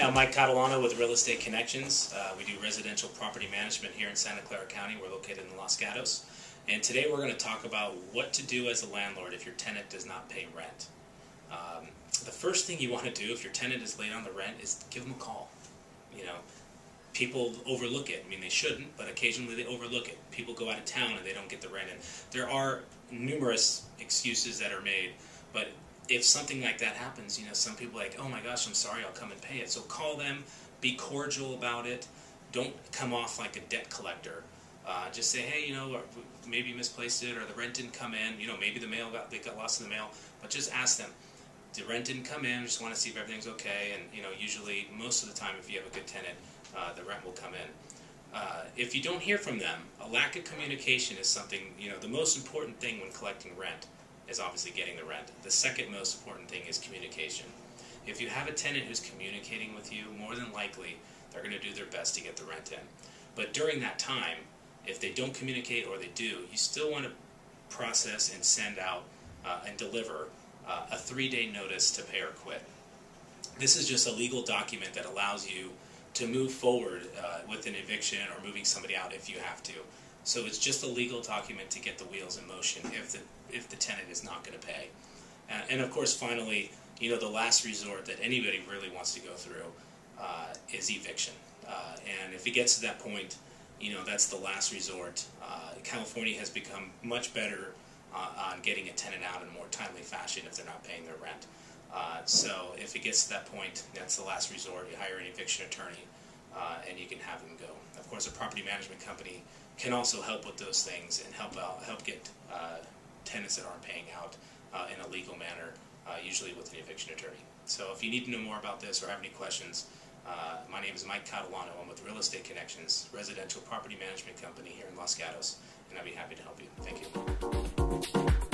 I'm Mike Catalano with Real Estate Connections. We do residential property management here in Santa Clara County. We're located in Los Gatos. And today we're going to talk about what to do as a landlord if your tenant does not pay rent. The first thing you want to do if your tenant is late on the rent is give them a call. You know, people overlook it. I mean, they shouldn't, but occasionally they overlook it. People go out of town and they don't get the rent in. There are numerous excuses that are made, but if something like that happens, you know, some people are like, oh my gosh, I'm sorry, I'll come and pay it. So call them, be cordial about it. Don't come off like a debt collector. Just say, hey, you know, maybe you misplaced it or the rent didn't come in. You know, maybe they got lost in the mail. But just ask them, the rent didn't come in, just want to see if everything's okay. And, you know, usually, most of the time, if you have a good tenant, the rent will come in. If you don't hear from them, a lack of communication is something, you know, the most important thing when collecting rent is obviously getting the rent. The second most important thing is communication. If you have a tenant who's communicating with you, more than likely they're going to do their best to get the rent in. But during that time, if they don't communicate or they do, you still want to process and send out and deliver a 3-day notice to pay or quit. This is just a legal document that allows you to move forward with an eviction or moving somebody out if you have to. So it's just a legal document to get the wheels in motion if the tenant is not going to pay. And of course, finally, you know, the last resort that anybody really wants to go through is eviction. And if it gets to that point, you know, that's the last resort. California has become much better on getting a tenant out in a more timely fashion if they're not paying their rent. So if it gets to that point, that's the last resort. You hire an eviction attorney and you can have them go. Of course, a property management company can also help with those things and help get tenants that aren't paying out in a legal manner, usually with an eviction attorney. So if you need to know more about this or have any questions, my name is Mike Catalano. I'm with Real Estate Connections, residential property management company here in Los Gatos, and I'd be happy to help you. Thank you.